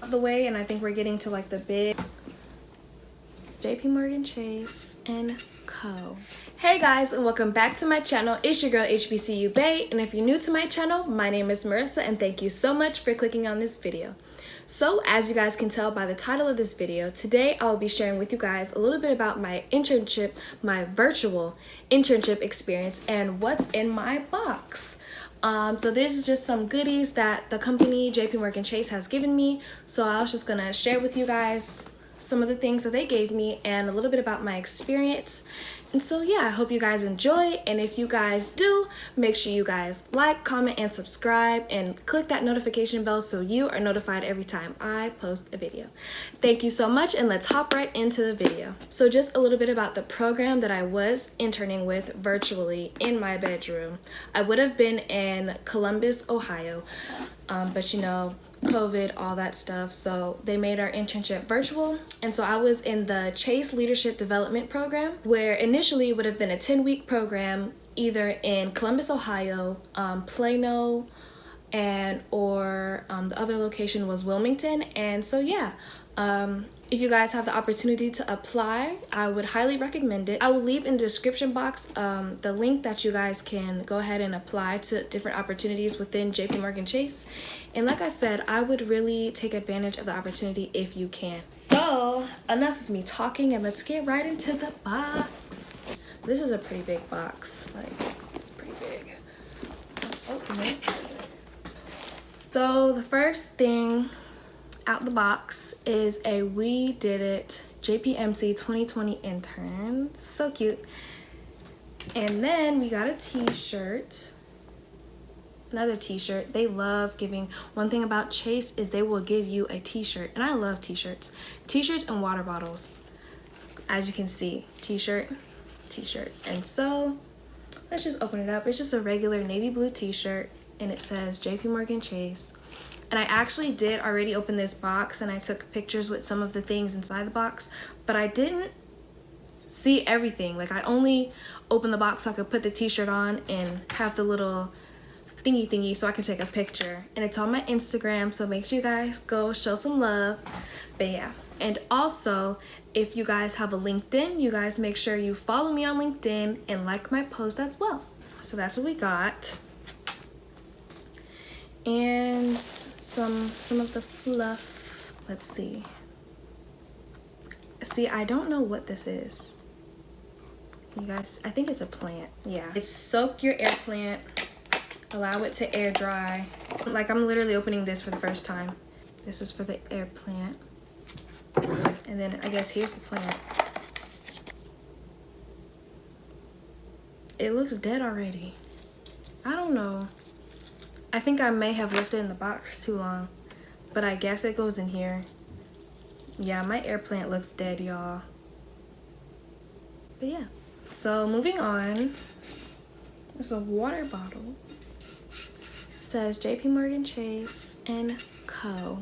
the way, and I think we're getting to like the big J.P. Morgan Chase Co. Hey guys, and welcome back to my channel. It's your girl HBCU BAE, and if you're new to my channel, my name is Marissa, and thank you so much for clicking on this video. So as you guys can tell by the title of this video, today I'll be sharing with you guys a little bit about my internship, my virtual internship experience, and what's in my box. So this is just some goodies that the company J.P. Morgan Chase has given me. So I was just gonna share with you guys some of the things that they gave me and a little bit about my experience. And so yeah, I hope you guys enjoy, and if you guys do, make sure you guys like, comment, and subscribe, and click that notification bell so you are notified every time I post a video. Thank you so much, and let's hop right into the video. So just a little bit about the program that I was interning with virtually in my bedroom. I would have been in Columbus, Ohio, but you know, COVID, all that stuff, so they made our internship virtual. And so I was in the Chase Leadership Development Program, where initially it would have been a 10-week program either in Columbus, Ohio, Plano, or the other location was Wilmington. And so yeah, if you guys have the opportunity to apply, I would highly recommend it. I will leave in the description box the link that you guys can go ahead and apply to different opportunities within J.P. Morgan Chase. And like I said, I would really take advantage of the opportunity if you can. So enough of me talking, and let's get right into the box. This is a pretty big box. Like, it's pretty big. I'll open it. So the first thing out the box is a We Did It JPMC 2020 intern. So cute. And then we got a t-shirt. Another t-shirt. They love giving, one thing about Chase is they will give you a t-shirt, and I love t-shirts. T-shirts and water bottles. As you can see, t-shirt, t-shirt. And so let's just open it up. It's just a regular navy blue t-shirt, and it says J.P. Morgan Chase. And I actually did already open this box, and I took pictures with some of the things inside the box, but I didn't see everything. Like, I only opened the box so I could put the t-shirt on and have the little thingy so I can take a picture. And it's on my Instagram, so make sure you guys go show some love. But yeah, and also if you guys have a LinkedIn, you guys make sure you follow me on LinkedIn and like my post as well. So that's what we got. And some of the fluff. Let's see. I don't know what this is. You guys, I think it's a plant. Yeah. It's soak your air plant. Allow it to air dry. Like, I'm literally opening this for the first time. This is for the air plant. And then I guess here's the plant. It looks dead already. I don't know. I think I may have left it in the box too long, but I guess it goes in here. Yeah, my air plant looks dead, y'all. But yeah. So moving on, there's a water bottle. It says J.P. Morgan Chase Co.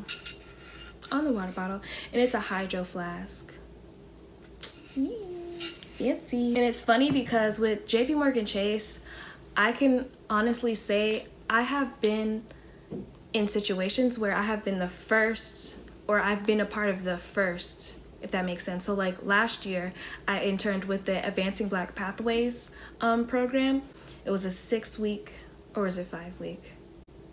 on the water bottle, and it's a hydro flask. Fancy. And it's funny because with J.P. Morgan Chase, I can honestly say I have been in situations where I have been the first, or I've been a part of the first, if that makes sense. So like last year, I interned with the Advancing Black Pathways program. It was a 6-week, or was it 5-week?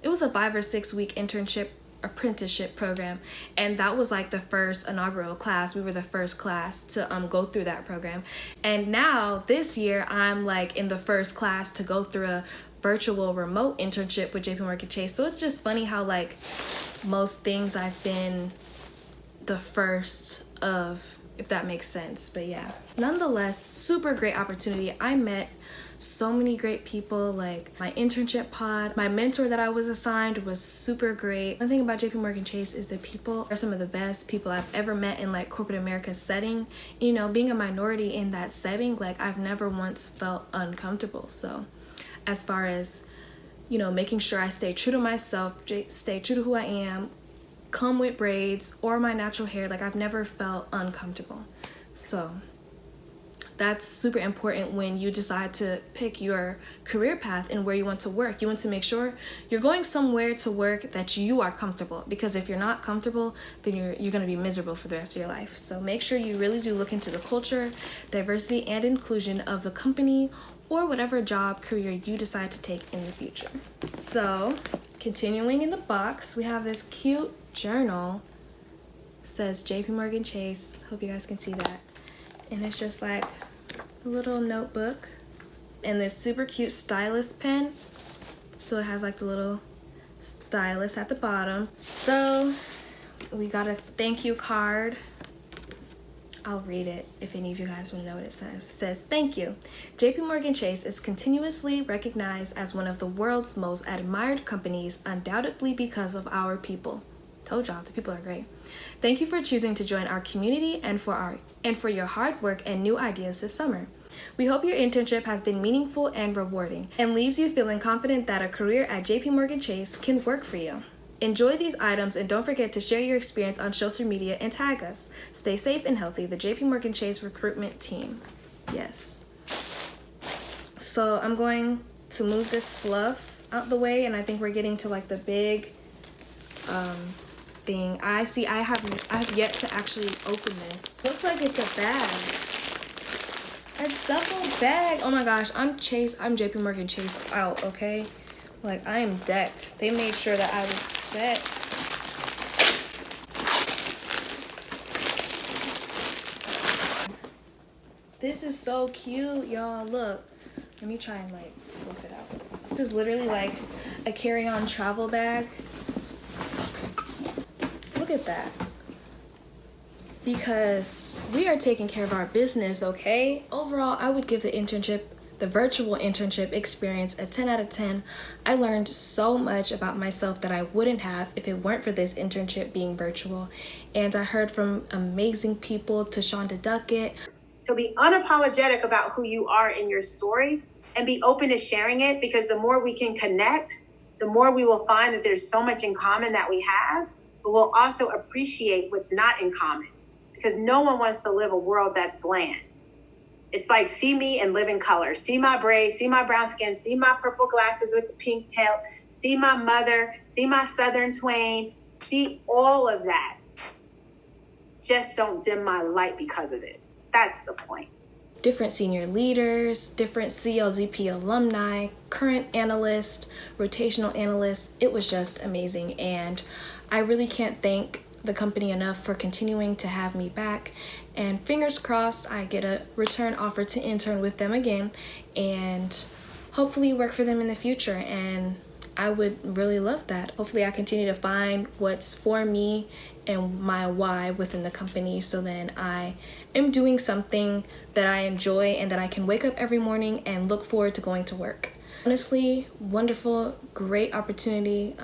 It was a 5 or 6 week internship apprenticeship program, and that was like the first inaugural class. We were the first class to go through that program. And now this year, I'm like in the first class to go through a virtual remote internship with J.P. Morgan Chase. So it's just funny how like most things I've been the first of, if that makes sense. But yeah, nonetheless, super great opportunity. I met so many great people. Like my internship pod, my mentor that I was assigned was super great. One thing about J.P. Morgan Chase is that people are some of the best people I've ever met in like corporate America setting. You know, being a minority in that setting, like I've never once felt uncomfortable. So as far as, you know, making sure I stay true to myself, stay true to who I am, come with braids or my natural hair, like I've never felt uncomfortable. So That's super important when you decide to pick your career path and where you want to work. You want to make sure you're going somewhere to work that you are comfortable, because if you're not comfortable, then you're going to be miserable for the rest of your life. So make sure you really do look into the culture, diversity, and inclusion of the company or whatever job career you decide to take in the future. So continuing in the box, we have this cute journal. It says J.P. Morgan Chase. Hope you guys can see that. And it's just like a little notebook and this super cute stylus pen. So it has like the little stylus at the bottom. So we got a thank you card. I'll read it if any of you guys want to know what it says. It says, "Thank you. J.P. Morgan Chase is continuously recognized as one of the world's most admired companies, undoubtedly because of our people." Told y'all, the people are great. "Thank you for choosing to join our community and for your hard work and new ideas this summer. We hope your internship has been meaningful and rewarding and leaves you feeling confident that a career at J.P. Morgan Chase can work for you. Enjoy these items and don't forget to share your experience on social media and tag us. Stay safe and healthy, the J.P. Morgan Chase recruitment team." Yes. So I'm going to move this fluff out the way, and I think we're getting to like the big thing. I have yet to actually open this. Looks like it's a bag. A duffel bag. Oh my gosh, I'm J.P. Morgan Chase out, okay? Like, I am decked. They made sure that I was set. This is so cute, y'all. Look. Let me try and like flip it out. This is literally like a carry-on travel bag. Look at that. Because we are taking care of our business, okay? Overall, I would give the virtual internship experience a 10 out of 10. I learned so much about myself that I wouldn't have if it weren't for this internship being virtual. And I heard from amazing people, Tashonda Duckett. So be unapologetic about who you are in your story and be open to sharing it, because the more we can connect, the more we will find that there's so much in common that we have, but we'll also appreciate what's not in common, because no one wants to live a world that's bland. It's like, see me and live in color. See my braids, see my brown skin, see my purple glasses with the pink tail, see my mother, see my Southern twain, see all of that. Just don't dim my light because of it. That's the point. Different senior leaders, different CLZP alumni, current analysts, rotational analysts. It was just amazing. And I really can't thank the company enough for continuing to have me back, and fingers crossed I get a return offer to intern with them again and hopefully work for them in the future. And I would really love that. Hopefully I continue to find what's for me and my why within the company, so then I am doing something that I enjoy and that I can wake up every morning and look forward to going to work. Honestly, wonderful, great opportunity.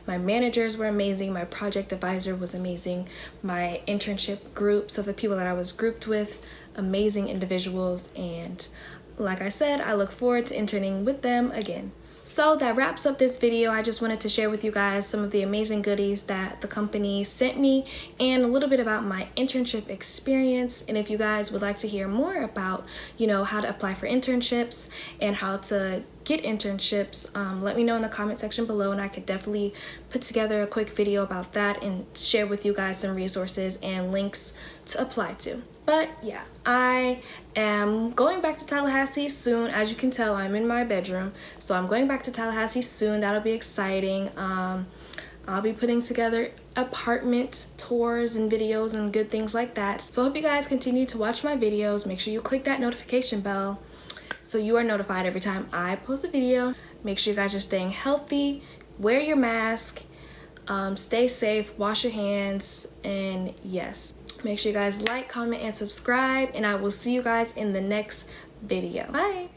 My managers were amazing. My project advisor was amazing. My internship group, so the people that I was grouped with, amazing individuals. And like I said, I look forward to interning with them again. So that wraps up this video. I just wanted to share with you guys some of the amazing goodies that the company sent me and a little bit about my internship experience. And if you guys would like to hear more about, how to apply for internships and how to get internships, let me know in the comment section below, and I could definitely put together a quick video about that and share with you guys some resources and links to apply to. But yeah, I am going back to Tallahassee soon. As you can tell, I'm in my bedroom. So I'm going back to Tallahassee soon. That'll be exciting. I'll be putting together apartment tours and videos and good things like that. So I hope you guys continue to watch my videos. Make sure you click that notification bell so you are notified every time I post a video. Make sure you guys are staying healthy. Wear your mask. Stay safe. Wash your hands. And yes. Make sure you guys like, comment, and subscribe, and I will see you guys in the next video. Bye!